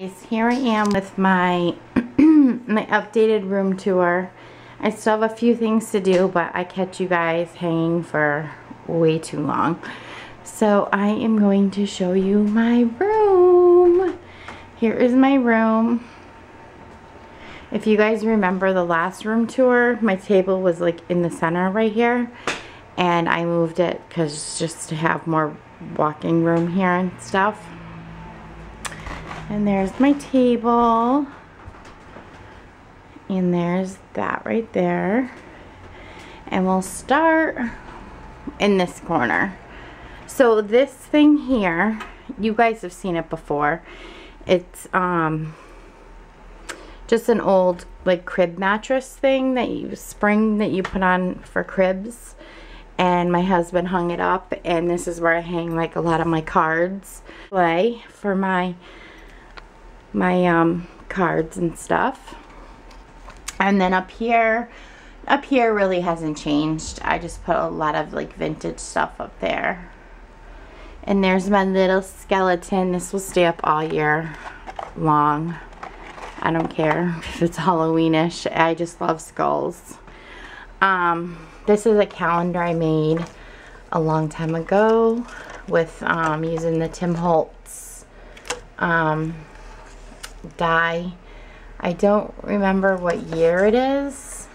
Here I am with my my updated room tour. I still have a few things to do, but I kept you guys hanging for way too long. So I am going to show you my room. Here is my room. If you guys remember the last room tour, my table was like in the center right here, and I moved it because just to have more walking room here and stuff. And there's my table, and there's that right there. And we'll start in this corner. So this thing here, you guys have seen it before. It's just an old like crib mattress thing that you put on for cribs. And my husband hung it up, and this is where I hang like a lot of my cards for my cards and stuff. And then up here really hasn't changed. I just put a lot of like vintage stuff up there. And there's my little skeleton. This will stay up all year long. I don't care if it's Halloweenish. I just love skulls. This is a calendar I made a long time ago with using the Tim Holtz die. I don't remember what year it is,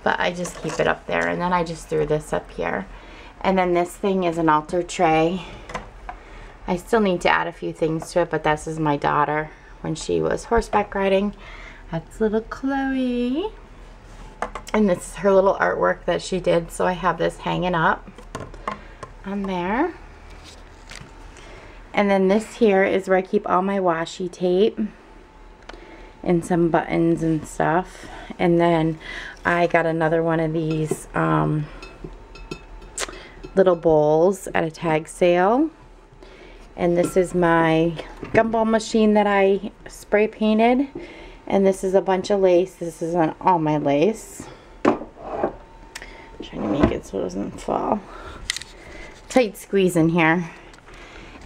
but I just keep it up there. And then I just threw this up here. And then this thing is an altar tray. I still need to add a few things to it, but this is my daughter when she was horseback riding. That's little Chloe. And this is her little artwork that she did, so I have this hanging up on there. And then this here is where I keep all my washi tape and some buttons and stuff. And then I got another one of these little bowls at a tag sale. And this is my gumball machine that I spray painted. And this is a bunch of lace. This isn't all my lace. I'm trying to make it so it doesn't fall. Tight squeeze in here.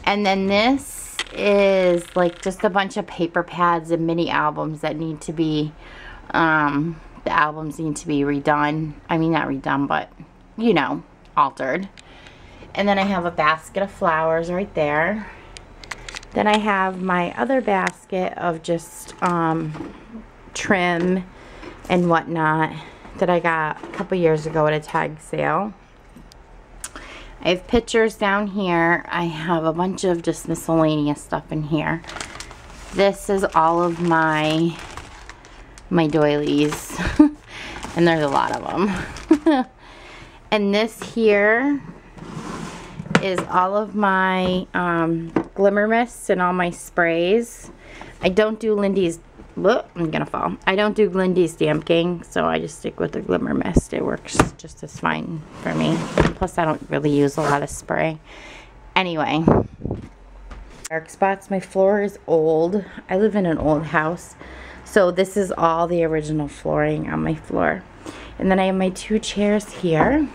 And then this is like just a bunch of paper pads and mini albums that need to be, the albums need to be redone. I mean, not redone, but, you know, altered. And then I have a basket of flowers right there. Then I have my other basket of just trim and whatnot that I got a couple years ago at a tag sale. I have pictures down here. I have a bunch of just miscellaneous stuff in here. This is all of my doilies. And there's a lot of them. And this here is all of my glimmer mists and all my sprays. I don't do Lindy's, look, I'm gonna fall. I don't do Lindy's Damp Gang, so I just stick with the glimmer mist. It works just as fine for me. Plus I don't really use a lot of spray. Anyway, dark spots. My floor is old. I live in an old house, so this is all the original flooring on my floor. And then I have my two chairs here.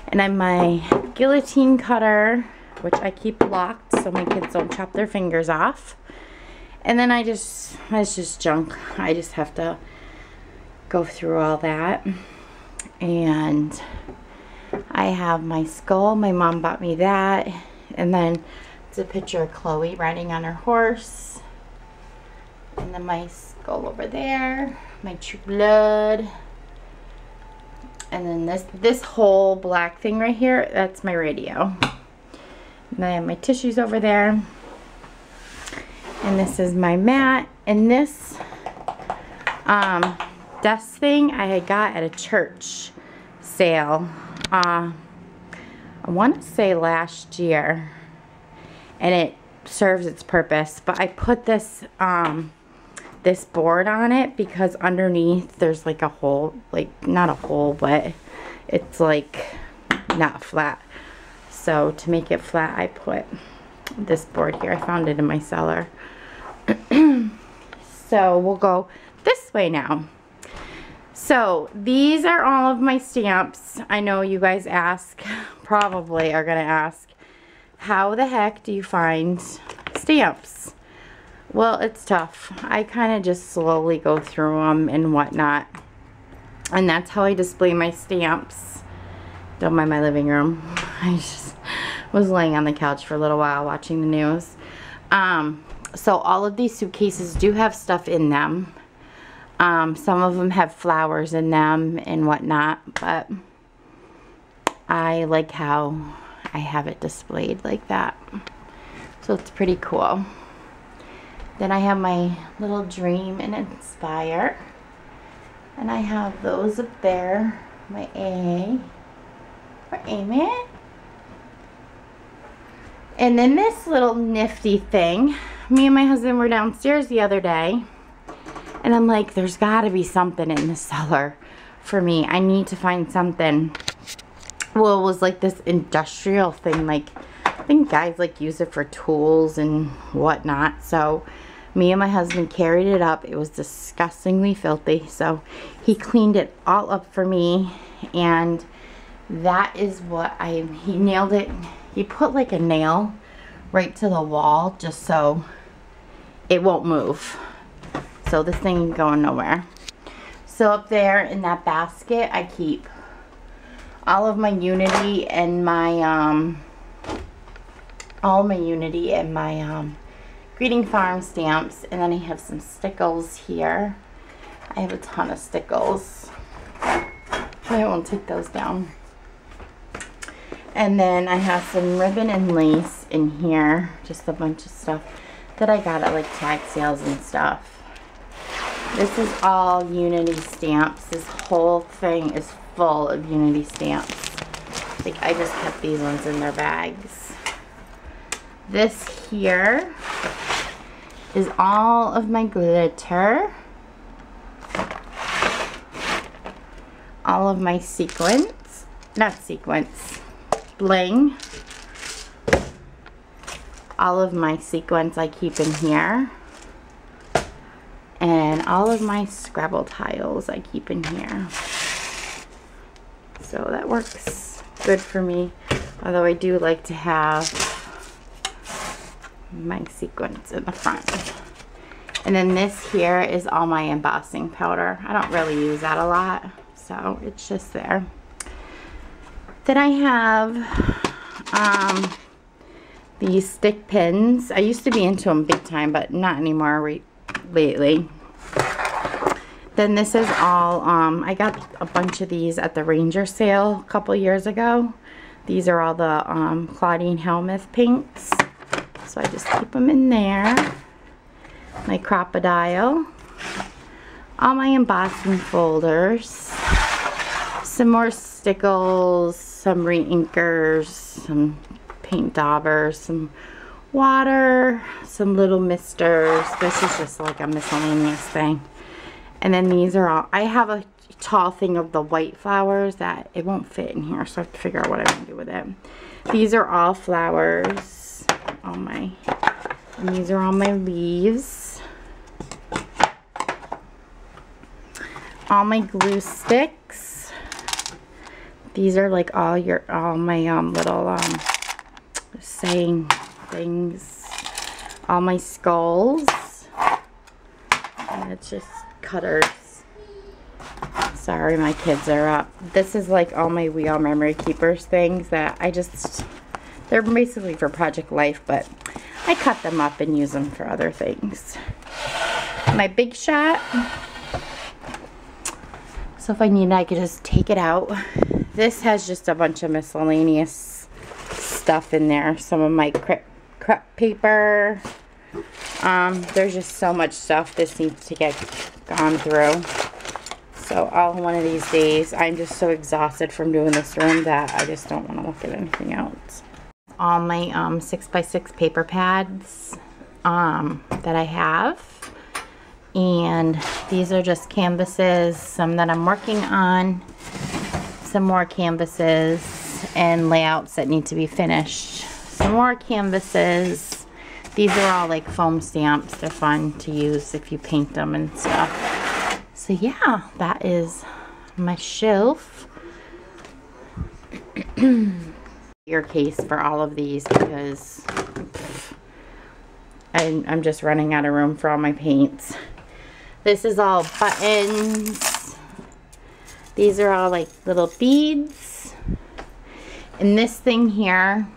And I have my guillotine cutter, which I keep locked so my kids don't chop their fingers off. And then it's just junk. I just have to go through all that. And I have my skull. My mom bought me that. And then it's a picture of Chloe riding on her horse. And then my skull over there. My true blood. And then this whole black thing right here, that's my radio. And I have my tissues over there. And this is my mat. And this desk thing I had got at a church sale. I want to say last year. And it serves its purpose. But I put this this board on it because underneath there's like a hole, like not a hole, but it's like not flat. So to make it flat, I put this board here. I found it in my cellar. So we'll go this way now. So these are all of my stamps. I know you guys probably are gonna ask, how the heck do you find stamps? Well, it's tough. I kind of just slowly go through them and whatnot. And that's how I display my stamps. Don't mind my living room. I just was laying on the couch for a little while watching the news. So all of these suitcases do have stuff in them. Some of them have flowers in them and whatnot, but I like how I have it displayed like that. So it's pretty cool. Then I have my little Dream and Inspire. And I have those up there. My A for Amy. And then this little nifty thing. Me and my husband were downstairs the other day. And I'm like, there's got to be something in the cellar for me. I need to find something. Well, it was like this industrial thing. Like, I think guys like use it for tools and whatnot. So me and my husband carried it up. It was disgustingly filthy. So he cleaned it all up for me. And that is what he nailed it. He put like a nail right to the wall just so it won't move. So this thing ain't going nowhere. So up there in that basket, I keep all of my Unity and my, Greeting Farm stamps. And then I have some stickles here. I have a ton of stickles. I won't take those down. And then I have some ribbon and lace in here. Just a bunch of stuff that I got at like tag sales and stuff. This is all Unity stamps. This whole thing is full of Unity stamps. Like, I just kept these ones in their bags. This here is all of my glitter. All of my sequins. Not sequins. Bling. All of my sequins I keep in here. And all of my Scrabble tiles I keep in here. So that works good for me. Although I do like to have my sequins in the front. And then this here is all my embossing powder. I don't really use that a lot, so it's just there. Then I have these stick pins. I used to be into them big time, but not anymore lately. Then this is all, I got a bunch of these at the Ranger sale a couple years ago. These are all the Claudine Helmuth paints. So I just keep them in there. My Crocodile. All my embossing folders. Some more stickles, some re-inkers, some paint daubers, some water, some little misters. This is just like a miscellaneous thing. And then these are all, I have a tall thing of the white flowers that it won't fit in here, so I have to figure out what I'm going to do with it. These are all flowers. And these are all my leaves. All my glue sticks. These are like all my little saying things. All my skulls. And it's just cutters. Sorry, my kids are up. This is like all my We All Memory Keepers things that they're basically for Project Life, but I cut them up and use them for other things. My Big Shot. So if I need it, I could just take it out. This has just a bunch of miscellaneous stuff in there. Some of my crepe paper. There's just so much stuff this needs to get gone through. So one of these days, I'm just so exhausted from doing this room that I just don't want to look at anything else. All my 6x6 paper pads that I have. And these are just canvases, some that I'm working on, some more canvases, and layouts that need to be finished. Some more canvases. These are all like foam stamps. They're fun to use if you paint them and stuff. So yeah, that is my shelf. Your case for all of these because I'm just running out of room for all my paints. This is all buttons. These are all like little beads. And this thing here,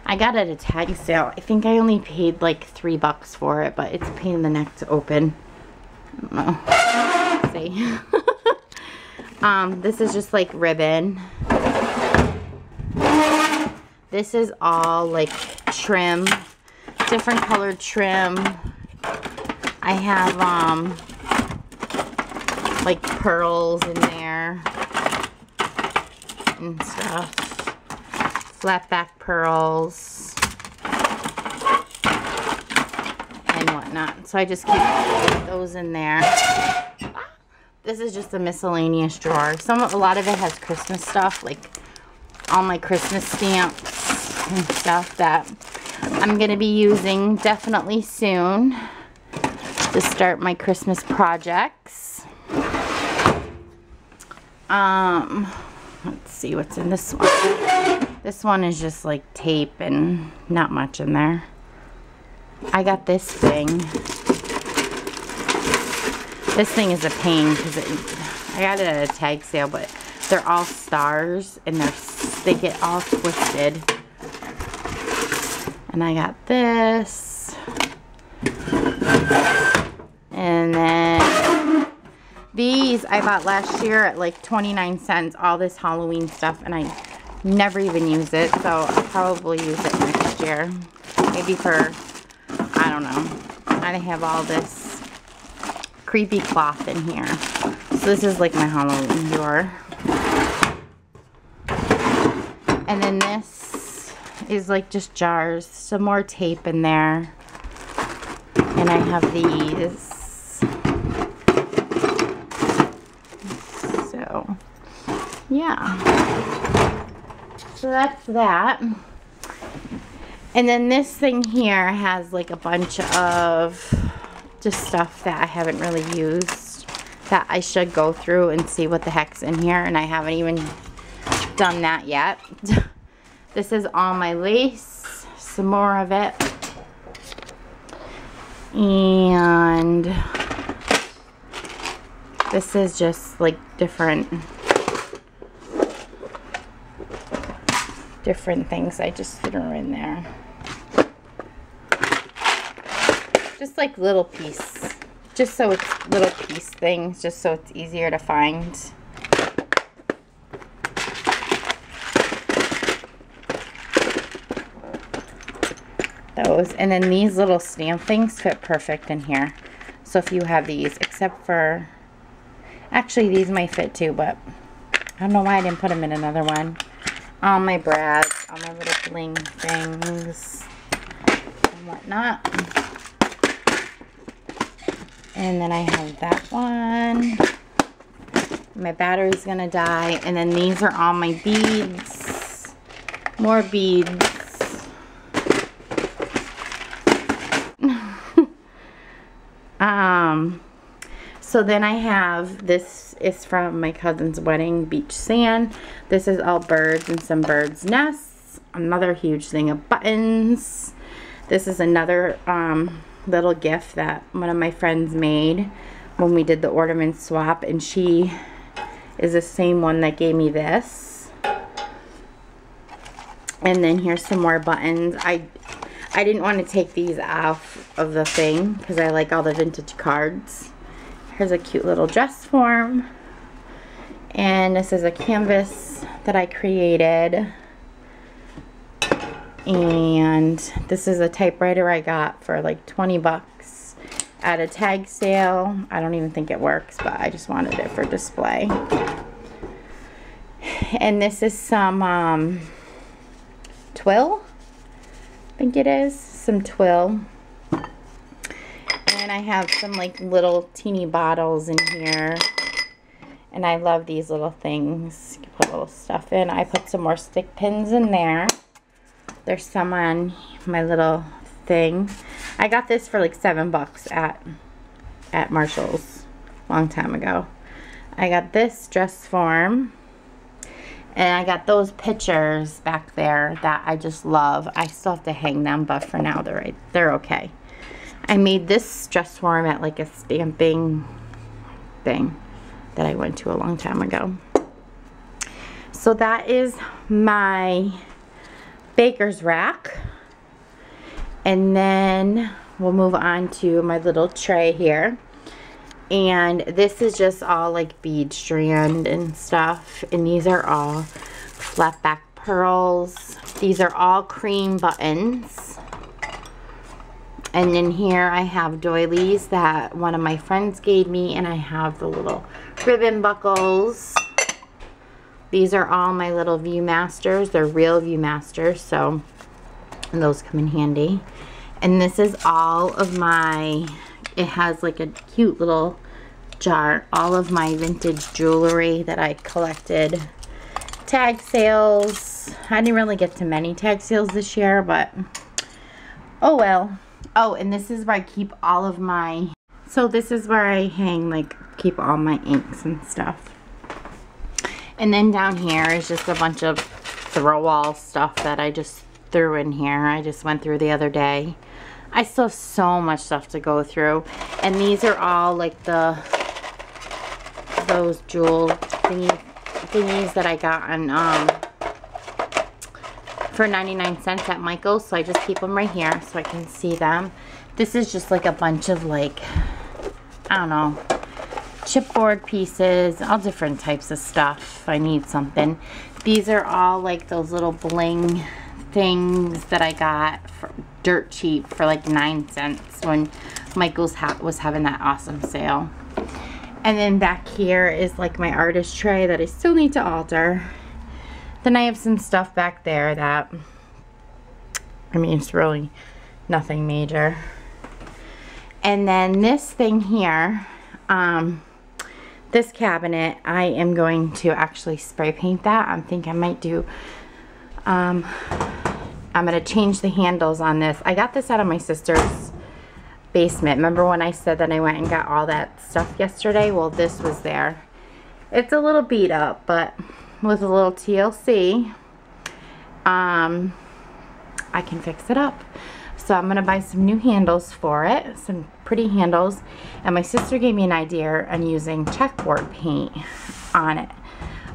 I got it at a tag sale. I think I only paid like $3 for it, but it's a pain in the neck to open. I don't know. See? This is just like ribbon. This is all like trim, different colored trim. I have like pearls in there and stuff, flat back pearls and whatnot. So I just keep those in there. This is just a miscellaneous drawer. A lot of it has Christmas stuff, like all my Christmas stamps and stuff that I'm going to be using definitely soon to start my Christmas projects. Let's see what's in this one. This one is just like tape and not much in there. I got this thing. This thing is a pain because I got it at a tag sale, but they're all stars and they get all twisted. And I got this. And then these I bought last year at like 29 cents, all this Halloween stuff, and I never even use it, so I'll probably use it next year. Maybe for, I don't know. I have all this creepy cloth in here. So this is like my Halloween drawer. And then this is like just jars, some more tape in there. And I have these. So, yeah. So that's that. And then this thing here has like a bunch of just stuff that I haven't really used that I should go through and see what the heck's in here, and I haven't even done that yet. This is all my lace, some more of it, and this is just like different things I just threw in there. Just like little piece, just so it's little piece things, just so it's easier to find. Those, and then these little stamp things fit perfect in here. So if you have these, except for, actually these might fit too, but I don't know why I didn't put them in another one. All my brads, all my little bling things and whatnot. And then I have that one. My battery's gonna die. And then these are all my beads. More beads. So then I have, this is from my cousin's wedding, beach sand. This is all birds and some birds' nests. Another huge thing of buttons. This is another little gift that one of my friends made when we did the ornament swap, and she is the same one that gave me this. And then here's some more buttons. I didn't want to take these off of the thing because I like all the vintage cards. Here's a cute little dress form. And this is a canvas that I created. And this is a typewriter I got for like 20 bucks at a tag sale. I don't even think it works, but I just wanted it for display. And this is some twill. I think it is some twill, and I have some like little teeny bottles in here, and I love these little things. You can put little stuff in. I put some more stick pins in there. There's some on my little thing. I got this for like $7 at Marshall's a long time ago. I got this dress form, And I got those pictures back there that I just love. I still have to hang them, but for now they're okay. I made this dress form at like a stamping thing that I went to a long time ago. So that is my baker's rack. And then we'll move on to my little tray here. And this is just all like bead strand and stuff. And these are all flat back pearls. These are all cream buttons. And then here I have doilies that one of my friends gave me, and I have the little ribbon buckles. These are all my little Viewmasters. They're real Viewmasters, so and those come in handy. And this is all of my, it has like a cute little jar, all of my vintage jewelry that I collected. Tag sales. I didn't really get to many tag sales this year, but oh well. Oh, and this is where I keep all of my, so this is where I hang, like, keep all my inks and stuff. And then down here is just a bunch of throw-all stuff that I just threw in here. I just went through the other day. I still have so much stuff to go through. And these are all, like, those jewel thingies that I got on, for 99 cents at Michael's, so I just keep them right here so I can see them. This is just like a bunch of, like, I don't know, chipboard pieces, all different types of stuff if I need something. These are all like those little bling things that I got for dirt cheap for like 9 cents when Michael's was having that awesome sale. And then back here is like my artist tray that I still need to alter. Then I have some stuff back there that, I mean, it's really nothing major. And then this thing here, this cabinet, I am going to actually spray paint that. I think I might do, I'm going to change the handles on this. I got this out of my sister's basement. Remember when I said that I went and got all that stuff yesterday? Well, this was there. It's a little beat up, but with a little TLC, I can fix it up. So I'm gonna buy some new handles for it, some pretty handles. And my sister gave me an idea on using checkboard paint on it,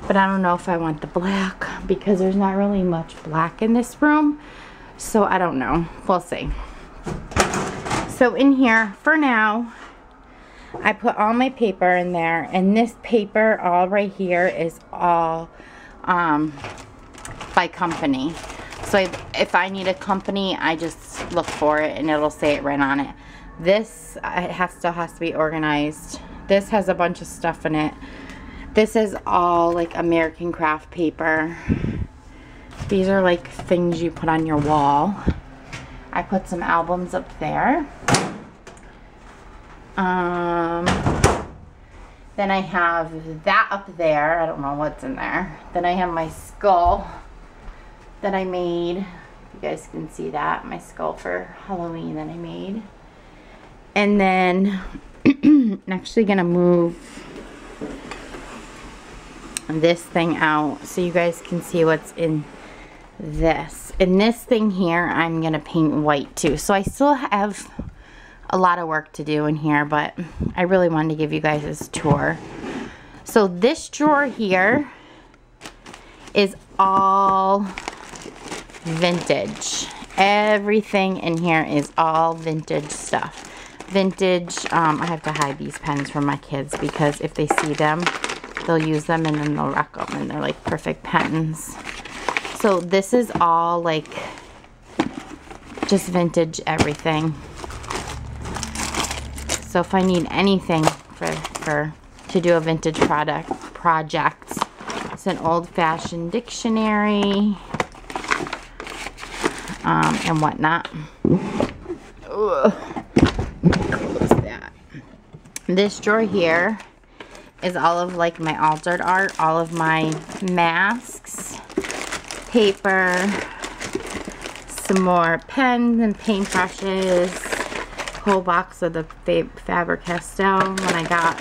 but I don't know if I want the black because there's not really much black in this room, so I don't know. We'll see. So in here for now, I put all my paper in there, and this paper all right here is all by company. So if I need a company, I just look for it and it'll say it right on it. This still has to be organized. This has a bunch of stuff in it. This is all like American craft paper. These are like things you put on your wall. I put some albums up there. Then I have that up there. I don't know what's in there. Then I have my skull that I made. You guys can see that. My skull for Halloween that I made. And then I'm actually going to move this thing out so you guys can see what's in this. And this thing here, I'm going to paint white too. So I still have a lot of work to do in here, but I really wanted to give you guys this tour. So this drawer here is all vintage. Everything in here is all vintage stuff. Vintage, I have to hide these pens from my kids because if they see them, they'll use them and then they'll wreck them, and they're like perfect pens. So this is all like just vintage everything. So if I need anything to do a vintage project, it's an old-fashioned dictionary and whatnot. Ugh. Close that. This drawer here is all of like my altered art, all of my masks, paper, some more pens and paintbrushes. Whole box of the Faber-Castell when I got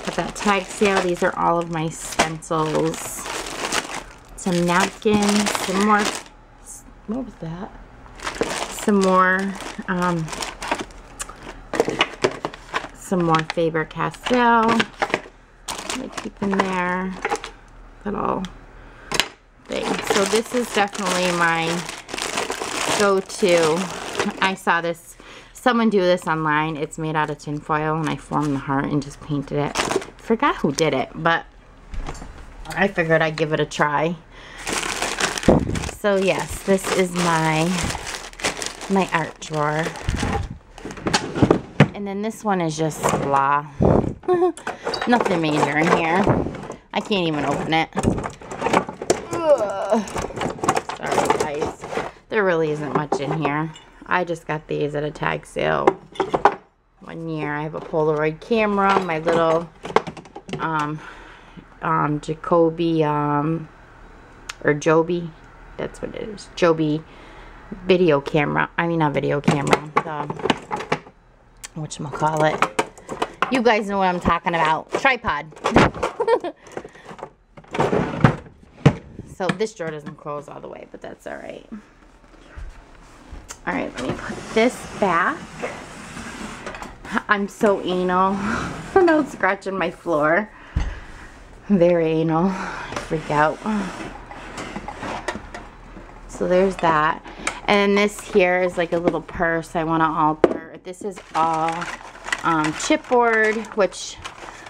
at that tag sale. These are all of my stencils, some napkins, some more, what was that? Some more Faber-Castell. I keep in there. Little thing. So this is definitely my go-to. I saw this, someone do this online. It's made out of tin foil, and I formed the heart and just painted it. Forgot who did it, but I figured I'd give it a try. So yes, this is my art drawer. And then this one is just blah. Nothing major in here. I can't even open it. Ugh. Sorry guys. There really isn't much in here. I just got these at a tag sale one year. I have a Polaroid camera, my little Jacoby or Joby, that's what it is, Joby video camera. I mean, not video camera, whatchamacallit. You guys know what I'm talking about. Tripod. So this drawer doesn't close all the way, but that's alright. Alright, let me put this back. I'm so anal. I'm out scratching my floor. Very anal. I freak out. So there's that. And this here is like a little purse I want to alter. This is all chipboard, which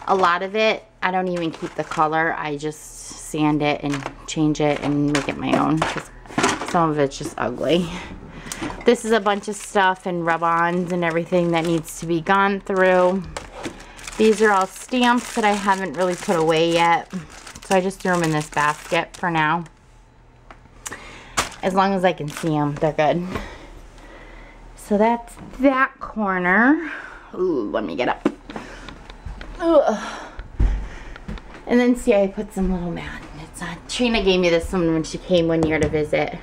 a lot of it, I don't even keep the color. I just sand it and change it and make it my own, because some of it's just ugly. This is a bunch of stuff and rub-ons and everything that needs to be gone through. These are all stamps that I haven't really put away yet, so I just threw them in this basket for now. As long as I can see them, they're good. So that's that corner. Ooh, let me get up. Ugh. And then see, I put some little magnets on. Trina gave me this one when she came one year to visit.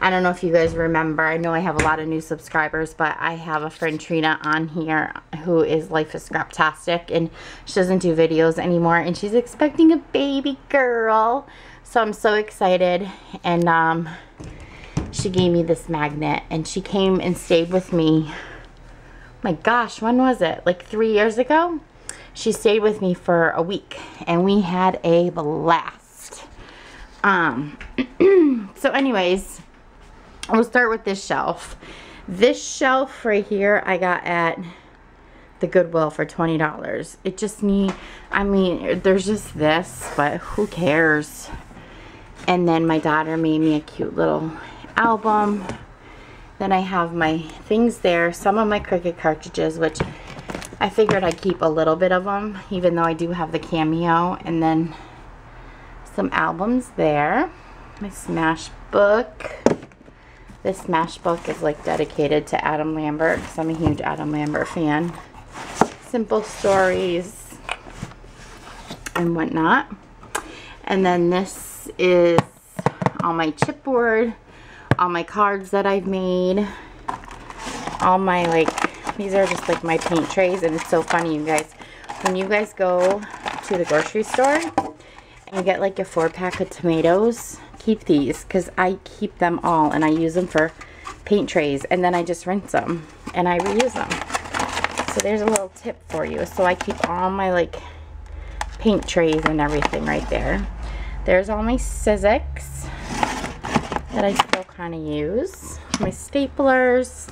I don't know if you guys remember. I know I have a lot of new subscribers, but I have a friend Trina on here who is Life is Scraptastic, and she doesn't do videos anymore, and she's expecting a baby girl. So I'm so excited, and she gave me this magnet, and she came and stayed with me. My gosh, when was it? Like 3 years ago? She stayed with me for a week, and we had a blast. So anyways, we'll start with this shelf. This shelf right here I got at the Goodwill for $20. It just I mean, there's just this, but who cares? And then my daughter made me a cute little album. Then I have my things there, some of my Cricut cartridges, which I figured I'd keep a little bit of them, even though I do have the Cameo. And then some albums there. My Smash book. This Smash book is like dedicated to Adam Lambert, because I'm a huge Adam Lambert fan. Simple stories and whatnot. And then this is all my chipboard, all my cards that I've made, all my, like, these are just like my paint trays. And it's so funny, you guys, when you guys go to the grocery store and you get like a 4-pack of tomatoes, keep these, because I keep them all and I use them for paint trays, and then I just rinse them and I reuse them. So there's a little tip for you. So I keep all my like paint trays and everything right there. There's all my Sizzix that I still kind of use. My staplers,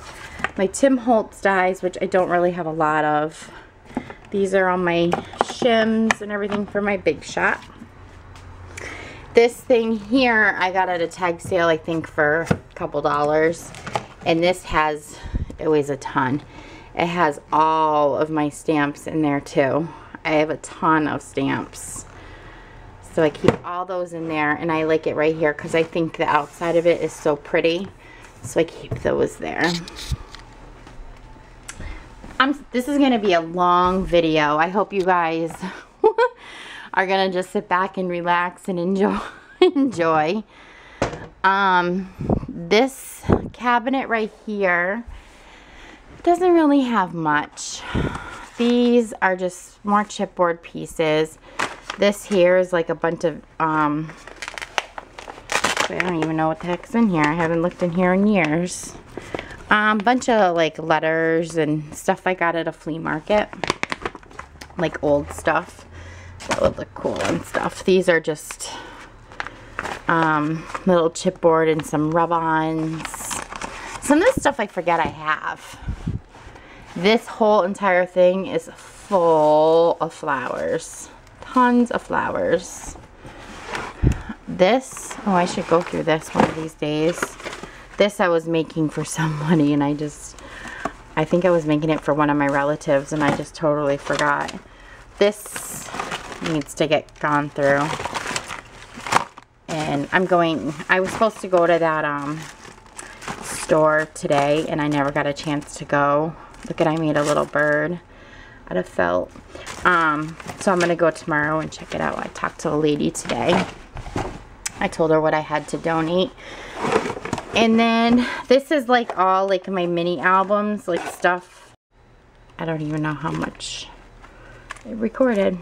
my Tim Holtz dies, which I don't really have a lot of. These are all my shims and everything for my Big Shot. This thing here I got at a tag sale, I think, for a couple dollars. And this it weighs a ton. It has all of my stamps in there too. I have a ton of stamps. So I keep all those in there, and I like it right here because I think the outside of it is so pretty. So I keep those there. This is going to be a long video. I hope you guys are going to just sit back and relax and enjoy. This cabinet right here doesn't really have much. These are just more chipboard pieces. This here is like a bunch of I don't even know what the heck's in here. I haven't looked in here in years. Bunch of like letters and stuff I got at a flea market. Like old stuff. That would look cool and stuff. These are just little chipboard and some rub-ons. Some of this stuff I forget I have. This whole entire thing is full of flowers. Tons of flowers. This, oh, I should go through this one of these days. This I was making for somebody, and I think I was making it for one of my relatives, and I just totally forgot. This needs to get gone through. And I was supposed to go to that store today, and I never got a chance to go. Look at, I made a little bird out of felt. So I'm going to go tomorrow and check it out. I talked to a lady today. I told her what I had to donate. And then this is like all like my mini albums, like stuff. I don't even know how much it recorded.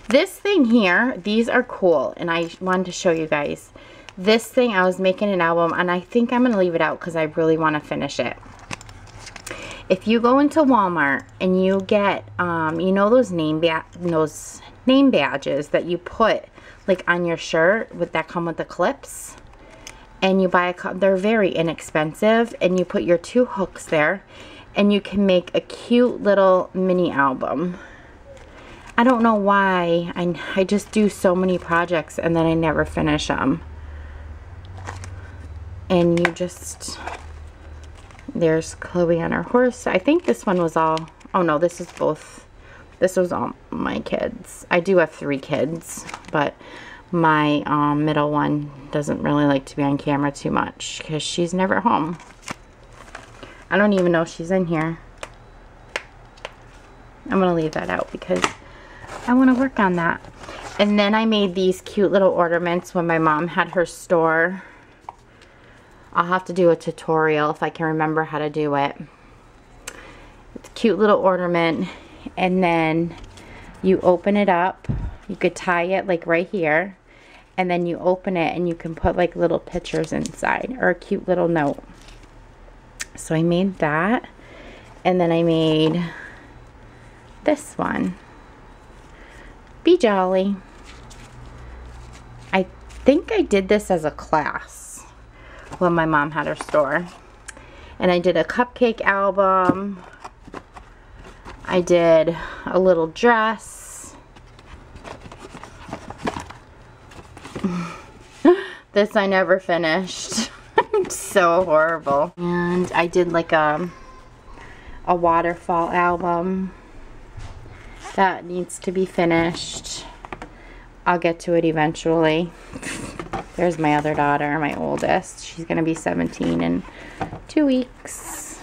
This thing here, these are cool, and I wanted to show you guys. This thing, I was making an album, and I think I'm going to leave it out because I really want to finish it. If you go into Walmart and you get, you know those name badges that you put like on your shirt that come with the clips, and you buy they're very inexpensive, and you put your 2 hooks there, and you can make a cute little mini album. I don't know why. I just do so many projects and then I never finish them. And you just, there's Chloe on her horse. I think this one was all, oh no, this is both. This was all my kids. I do have 3 kids, but my middle one doesn't really like to be on camera too much because she's never home. I don't even know if she's in here. I'm going to leave that out because I want to work on that. And then I made these cute little ornaments when my mom had her store. I'll have to do a tutorial if I can remember how to do it. It's a cute little ornament, and then you open it up. You could tie it like right here, and then you open it and you can put like little pictures inside or a cute little note. So I made that, and then I made this one. Be Jolly. I think I did this as a class when my mom had her store. And I did a cupcake album. I did a little dress. This I never finished. It's so horrible. And I did like a waterfall album. That needs to be finished. I'll get to it eventually. There's my other daughter, my oldest. She's going to be 17 in 2 weeks.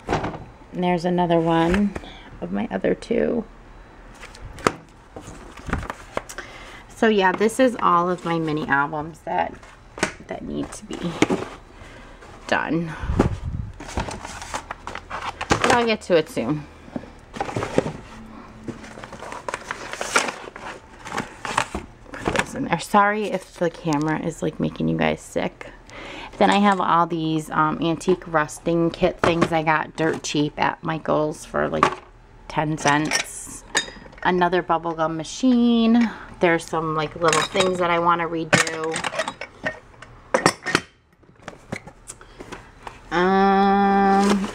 And there's another one of my other 2. So yeah, this is all of my mini albums that need to be done. But I'll get to it soon. In there. Sorry if the camera is like making you guys sick. Then I have all these antique rusting kit things I got dirt cheap at Michael's for like 10 cents. Another bubblegum machine. There's some like little things that I want to redo.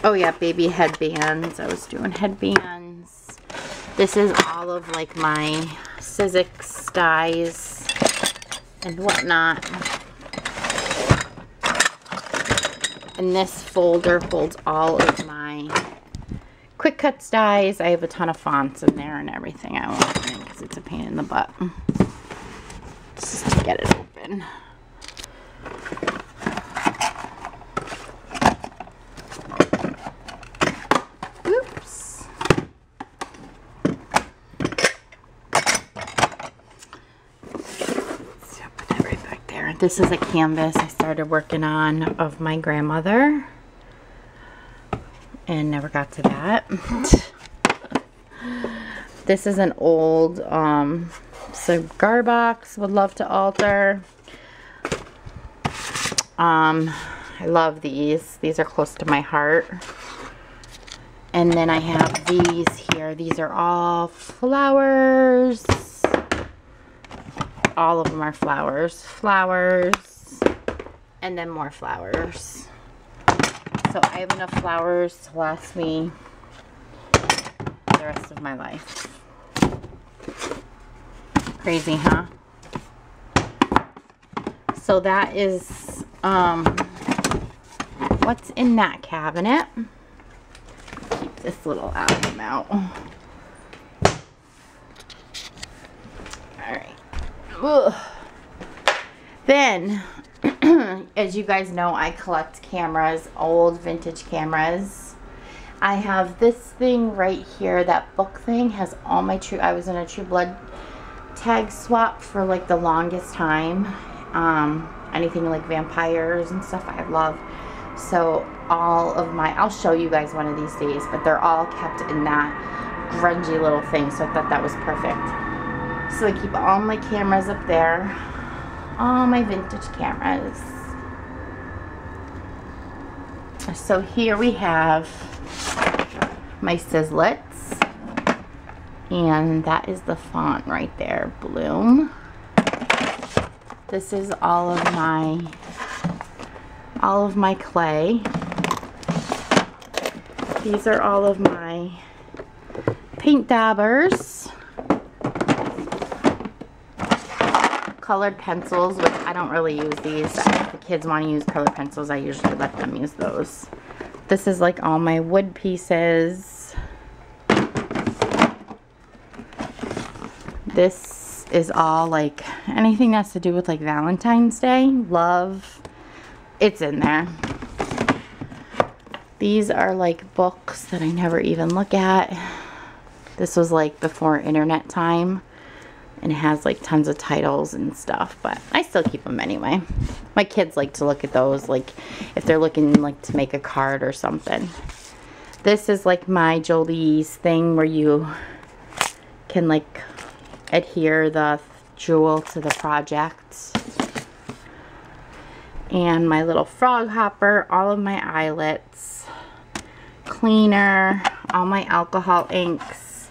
Oh yeah, baby headbands. I was doing headbands. This is all of like my Sizzix dies and whatnot. And this folder holds all of my Quick Cuts dies. I have a ton of fonts in there and everything. I won't open it because it's a pain in the butt just to get it open. Oops. This is a canvas I started working on of my grandmother and never got to that. This is an old cigar box, would love to alter. I love these. These are close to my heart. And then I have these here. These are all flowers. All of them are flowers. Flowers. And then more flowers. So I have enough flowers to last me the rest of my life. Crazy, huh? So that is what's in that cabinet. Keep this little album out. Alright. Then, as you guys know, I collect cameras, old vintage cameras. I have this thing right here. That book thing has all my true, I was in a True Blood tag swap for like the longest time. Anything like vampires and stuff I love. So all of my, I'll show you guys one of these days, but they're all kept in that grungy little thing, so I thought that was perfect. So I keep all my cameras up there, all my vintage cameras. So here we have my Sizzlets, and that is the font right there, Bloom. This is all of my clay. These are all of my paint dabbers. Colored pencils, which I don't really use these. If the kids want to use colored pencils, I usually let them use those. This is like all my wood pieces. This is all like anything that has to do with like Valentine's Day, love, it's in there. These are like books that I never even look at. This was like before internet time, and it has like tons of titles and stuff, but I still keep them anyway. My kids like to look at those, like if they're looking like to make a card or something. This is like my Jolie's thing where you can like adhere the jewel to the project. And my little frog hopper, all of my eyelets, cleaner, all my alcohol inks.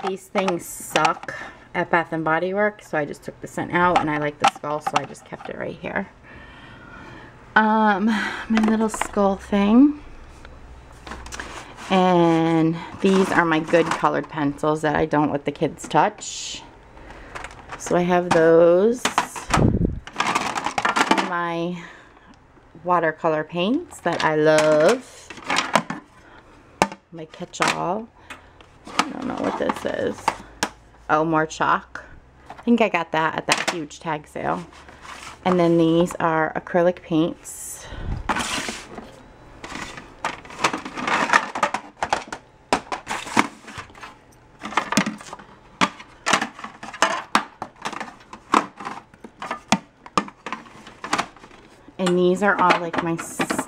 These things suck at Bath and Body Works, so I just took the scent out, and I like the skull, so I just kept it right here. My little skull thing. And these are my good colored pencils that I don't let the kids touch. So I have those. My watercolor paints that I love. My catch-all. I don't know what this is. Oh, more chalk. I think I got that at that huge tag sale. And then these are acrylic paints. And these are all like my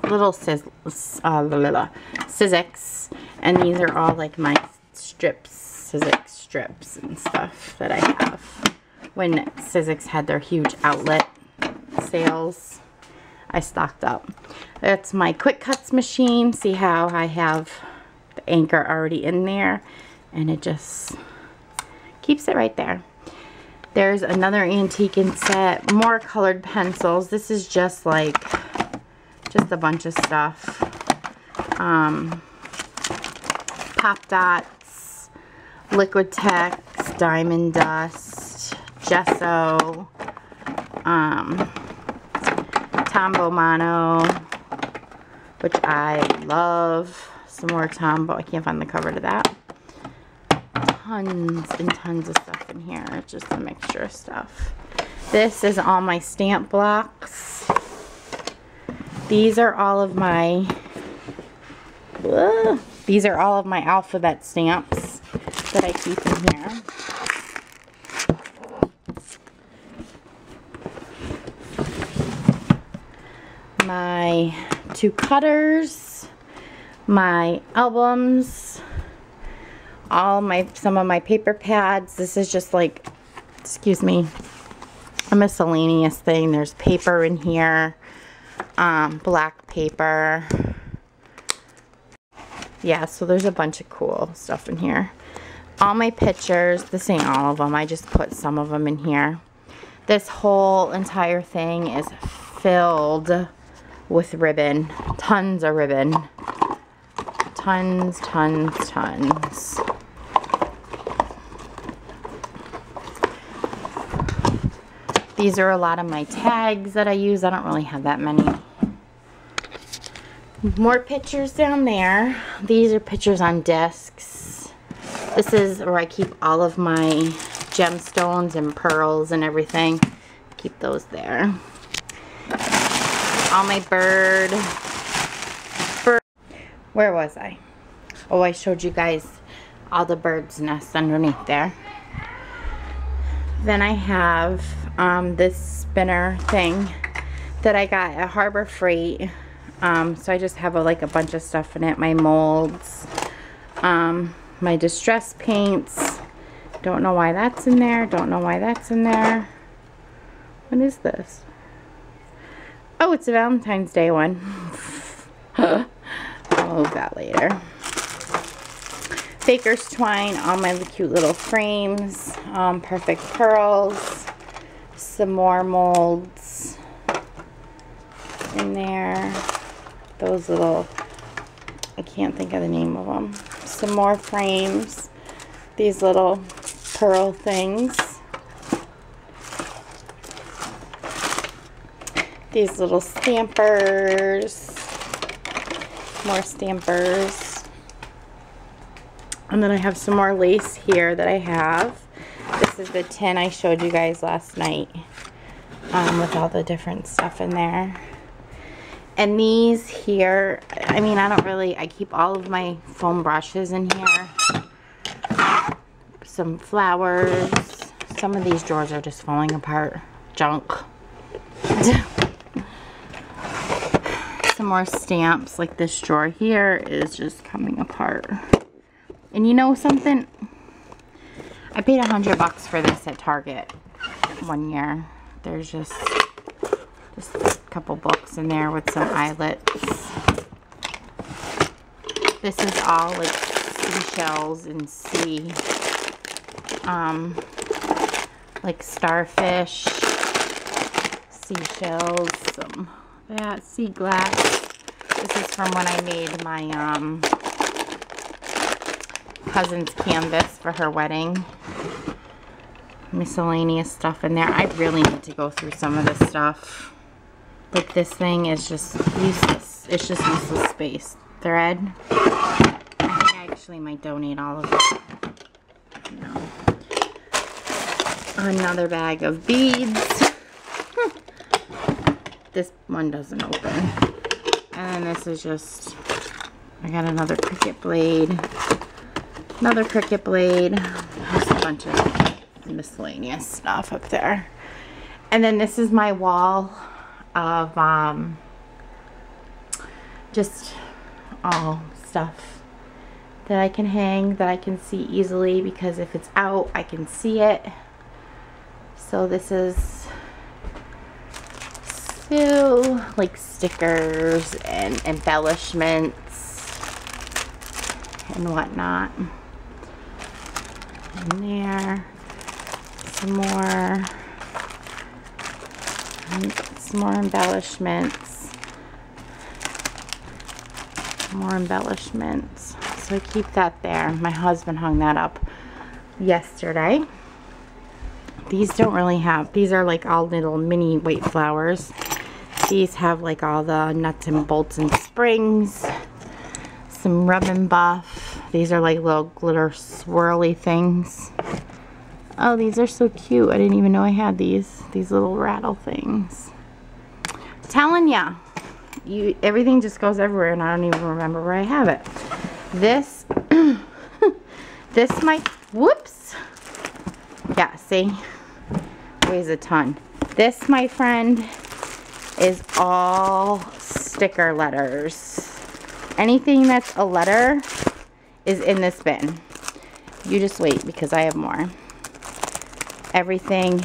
little Sizzix. And these are all like my strips, Sizzix strips and stuff that I have. When Sizzix had their huge outlet sales, I stocked up. That's my Quick Cuts machine. See how I have the anchor already in there, and it just keeps it right there. There's another antique set, more colored pencils. This is just like, just a bunch of stuff. Pop Dots, Liquid Text, Diamond Dust, Gesso, Tombow Mono, which I love. Some more Tombow. I can't find the cover to that. Tons and tons of stuff in here. It's just a mixture of stuff. This is all my stamp blocks. These are all of my alphabet stamps that I keep in here. My 2 cutters, my albums, some of my paper pads. This is just like, excuse me, a miscellaneous thing. There's paper in here. black paper. Yeah, so there's a bunch of cool stuff in here. All my pictures, this ain't all of them, I just put some of them in here. This whole entire thing is filled with ribbon. Tons of ribbon. Tons, tons, tons. These are a lot of my tags that I use. I don't really have that many. More pictures down there. These are pictures on discs. This is where I keep all of my gemstones and pearls and everything. Keep those there. All my bird. Where was I? Oh, I showed you guys all the birds' nests underneath there. Then I have this spinner thing that I got at Harbor Freight. So I just have like a bunch of stuff in it. My molds, my distress paints. Don't know why that's in there. Don't know why that's in there. What is this? Oh, it's a Valentine's Day one. I'll move that later. Baker's twine, all my cute little frames, perfect pearls, some more molds in there. Those little, I can't think of the name of them. Some more frames, these little pearl things. These little stampers, more stampers. And then I have some more lace here that I have. This is the tin I showed you guys last night with all the different stuff in there. And these here, I mean, I keep all of my foam brushes in here. Some flowers. Some of these drawers are just falling apart. Junk. Some more stamps, like this drawer here is just coming apart. And you know something? I paid $100 for this at Target one year. There's just a couple books in there with some eyelets. This is all like seashells and sea, like starfish, seashells, some that sea glass. This is from when I made my cousin's canvas for her wedding. Miscellaneous stuff in there. I really need to go through some of this stuff. Like this thing is just useless. It's just useless space. Thread. I think I actually might donate all of it. No. Another bag of beads. This one doesn't open. And then this is just, I got another Cricut blade. Another Cricut blade. Just a bunch of miscellaneous stuff up there. And then this is my wall of just all stuff that I can hang, that I can see easily, because if it's out I can see it. So this is still like stickers and embellishments and whatnot in there. Some more embellishments. More embellishments. So I keep that there. My husband hung that up yesterday. These don't really have, these are like all little mini white flowers. These have like all the nuts and bolts and springs. Some rub and buff. These are like little glitter swirly things. Oh, these are so cute. I didn't even know I had these little rattle things. Telling ya, everything just goes everywhere and I don't even remember where I have it. This, this might, whoops. Yeah, see, weighs a ton. This, my friend, is all sticker letters. Anything that's a letter is in this bin. You just wait because I have more. Everything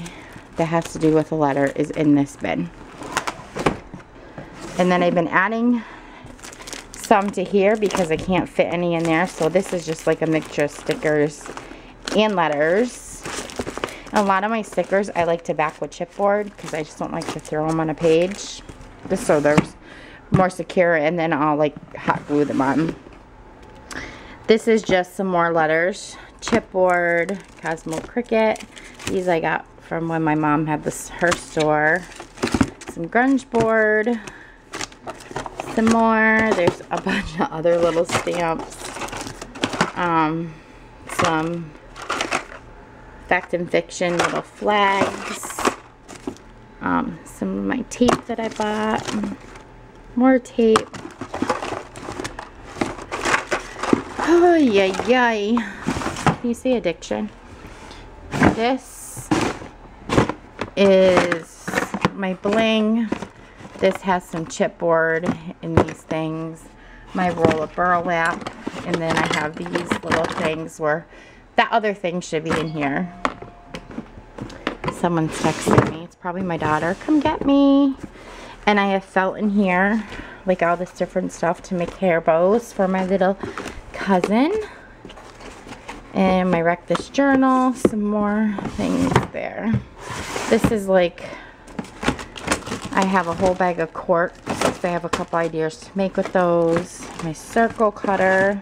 that has to do with a letter is in this bin. And then I've been adding some to here because I can't fit any in there. So this is just like a mixture of stickers and letters. And a lot of my stickers I like to back with chipboard because I just don't like to throw them on a page. Just so they're more secure, and then I'll like hot glue them on. This is just some more letters. Chipboard, Cosmo Cricket. These I got from when my mom had her store. Some grunge board. Some more. There's a bunch of other little stamps. Some Fact and Fiction little flags. Some of my tape that I bought. More tape. Oh, yay, yay. Can you see addiction? This is my bling. This has some chipboard in these things. My roll of burlap. And then I have these little things where that other thing should be in here. Someone's texting me. It's probably my daughter. Come get me. And I have felt in here, like all this different stuff to make hair bows for my little cousin. And my Wreck This journal. Some more things there. This is like, I have a whole bag of corks. So I have a couple ideas to make with those. My circle cutter.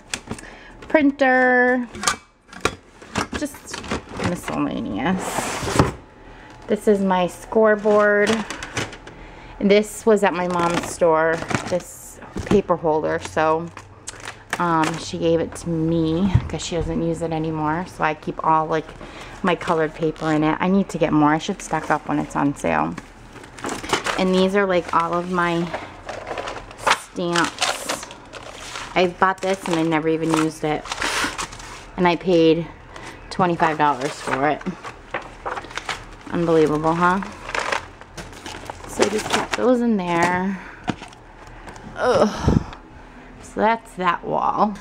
Printer. Just miscellaneous. This is my scoreboard. This was at my mom's store, this paper holder, so she gave it to me because she doesn't use it anymore. So I keep all like my colored paper in it. I need to get more. I should stock up when it's on sale. And these are like all of my stamps. I bought this and I never even used it. And I paid $25 for it. Unbelievable, huh? So I just kept those in there. Ugh. So that's that wall.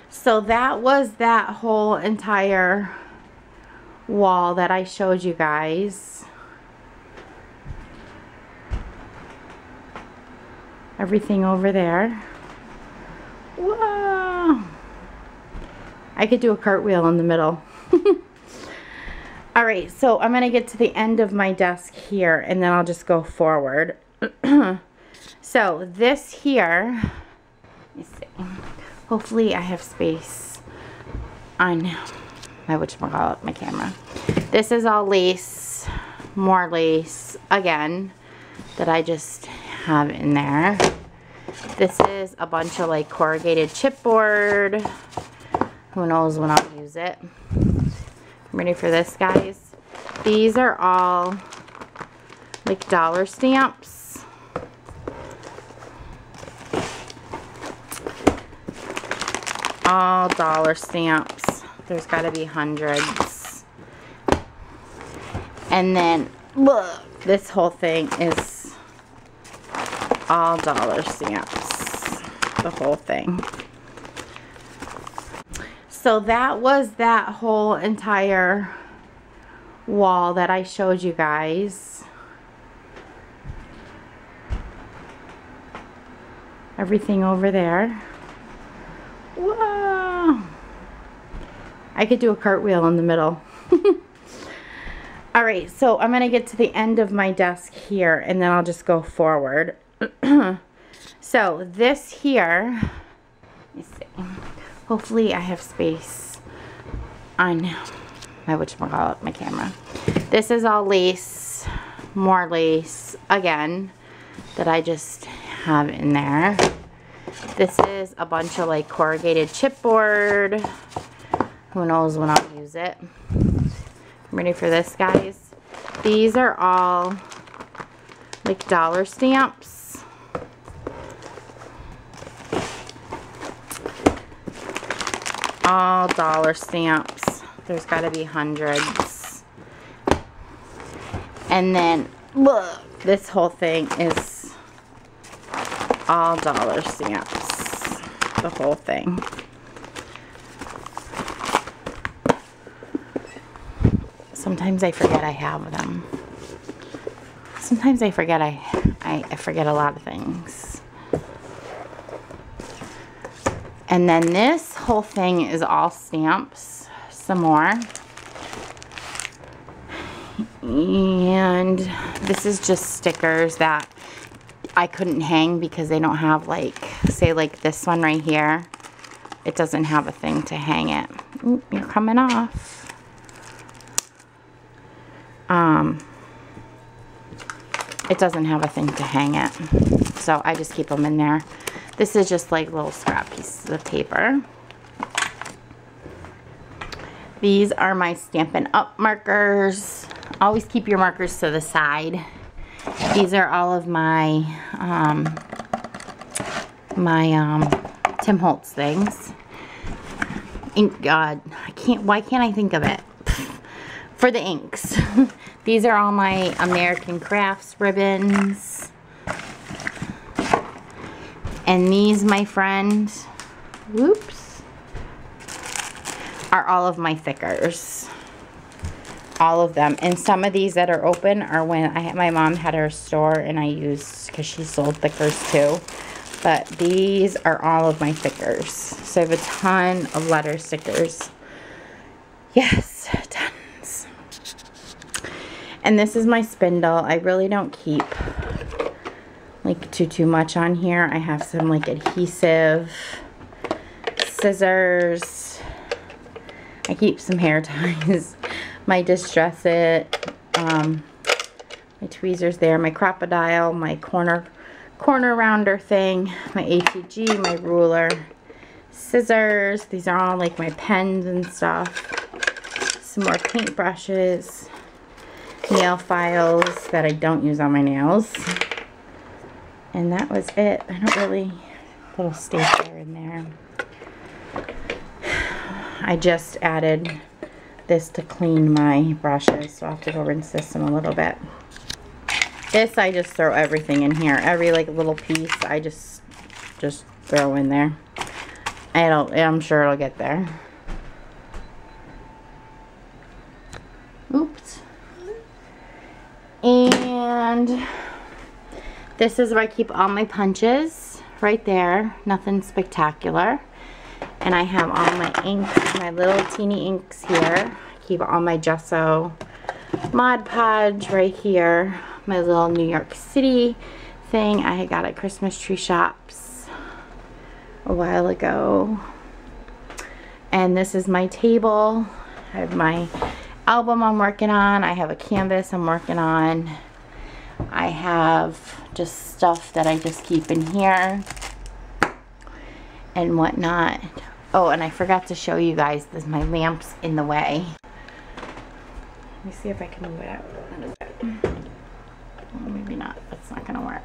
So that was that whole entire wall that I showed you guys. Everything over there. Whoa! I could do a cartwheel in the middle. Alright, so I'm going to get to the end of my desk here and then I'll just go forward. So this here, let me see. Hopefully I have space on my whatchamacallit, my camera. This is all lace, more lace, again, that I just have in there. This is a bunch of like corrugated chipboard. Who knows when I'll use it. Ready for this, guys? These are all like dollar stamps. All dollar stamps. There's got to be hundreds. And then, look, this whole thing is all dollar stamps. The whole thing. So that was that whole entire wall that I showed you guys. Everything over there. Whoa! I could do a cartwheel in the middle. Alright, so I'm going to get to the end of my desk here and then I'll just go forward. So this here, let me see. Hopefully I have space on my whatchamacallit, my camera. This is all lace, more lace, again, that I just have in there. This is a bunch of like corrugated chipboard. Who knows when I'll use it. Ready for this, guys? These are all like dollar stamps. All dollar stamps. There's got to be hundreds. And then, look, this whole thing is all dollar stamps. The whole thing. Sometimes I forget I have them. Sometimes I forget I I forget a lot of things. And then this whole thing is all stamps, some more. And this is just stickers that I couldn't hang because they don't have, like, say like this one right here. It doesn't have a thing to hang it. Ooh, you're coming off. It doesn't have a thing to hang it. So I just keep them in there. This is just like little scrap pieces of paper. These are my Stampin' Up markers. Always keep your markers to the side. These are all of my Tim Holtz things. Ink, God, why can't I think of it? For the inks. These are all my American Crafts ribbons. And these, my friend, whoops, are all of my thickers. All of them. And some of these that are open are when my mom had her store and I used, because she sold thickers too. But these are all of my thickers. So I have a ton of letter stickers. Yes, tons. And this is my spindle. I really don't keep like too much on here. I have some like adhesive, scissors. I keep some hair ties. My Distress It, my tweezers there, my Crocodile, my corner rounder thing, my ATG, my ruler, scissors. These are all like my pens and stuff. Some more paint brushes, nail files that I don't use on my nails. And that was it. I don't really, little stapler in there. I just added this to clean my brushes, so I'll have to go rinse this in a little bit. This, I just throw everything in here. Every like little piece I just throw in there. I'm sure it'll get there. Oops. And this is where I keep all my punches, right there. Nothing spectacular. And I have all my inks, my little teeny inks here. I keep all my gesso Mod Podge right here. My little New York City thing I got at Christmas tree shops a while ago. And this is my table. I have my album I'm working on. I have a canvas I'm working on. I have just stuff that I just keep in here and whatnot. Oh, and I forgot to show you guys this. My lamp's in the way. Let me see if I can move it out a little bit. Well, maybe not. That's not gonna work.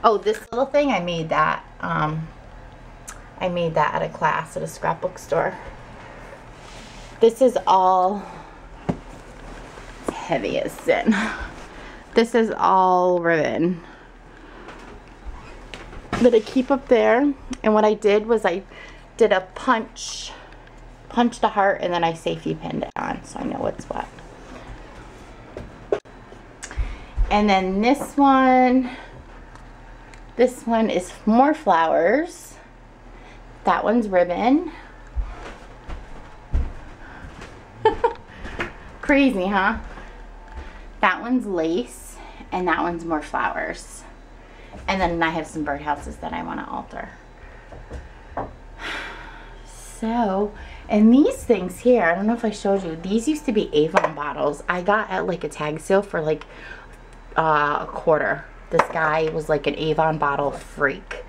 Oh, this little thing, I made that. I made that at a class at a scrapbook store. This is all, it's heavy as sin. This is all ribbon that I keep up there. And what I did was I did a punched a heart, and then I safety pinned it on so I know what's what. And then this one is more flowers. That one's ribbon. Crazy, huh? That one's lace, and that one's more flowers. And then I have some birdhouses that I want to alter. So, and these things here, I don't know if I showed you, these used to be Avon bottles. I got at like a tag sale for like a quarter. This guy was like an Avon bottle freak.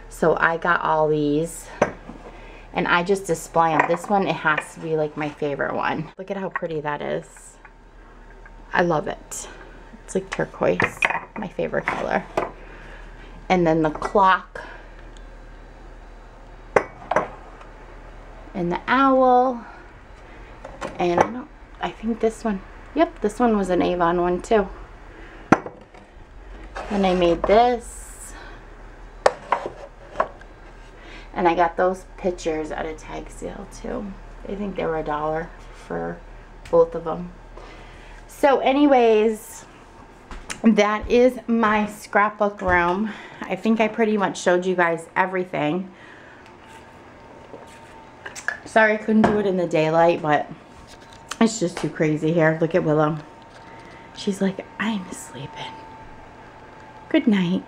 So I got all these and I just display them. This one, it has to be like my favorite one. Look at how pretty that is. I love it. It's like turquoise, my favorite color. And then the clock and the owl, and I think this one, yep, this one was an Avon one too. Then I made this, and I got those pictures at a tag sale too. I think they were $1 for both of them. So anyways, that is my scrapbook room. I think I pretty much showed you guys everything. Sorry I couldn't do it in the daylight, but it's just too crazy here. Look at Willow. She's like, I'm sleeping. Good night.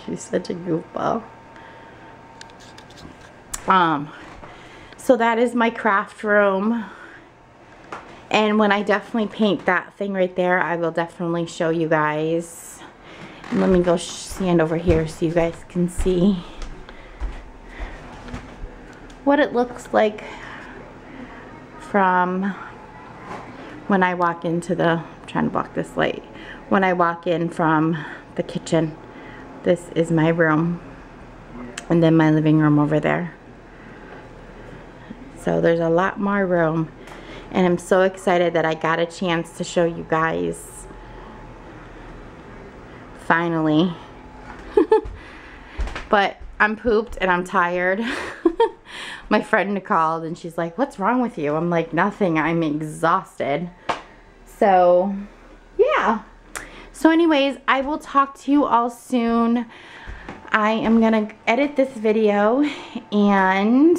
She's such a goofball. So that is my craft room. And when I definitely paint that thing right there, I will definitely show you guys. And let me go stand over here so you guys can see what it looks like from when I walk into the, I'm trying to block this light, when I walk in from the kitchen. This is my room, and then my living room over there. So there's a lot more room, and I'm so excited that I got a chance to show you guys finally. But I'm pooped and I'm tired. My friend called and she's like, what's wrong with you? I'm like, nothing, I'm exhausted. So yeah, so anyways, I will talk to you all soon. I am gonna edit this video, and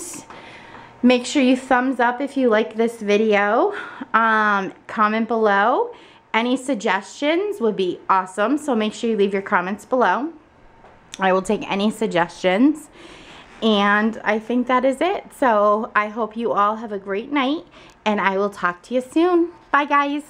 make sure you thumbs up if you like this video. Comment below. Any suggestions would be awesome, so make sure you leave your comments below. I will take any suggestions. And I think that is it. So I hope you all have a great night, and I will talk to you soon. Bye, guys.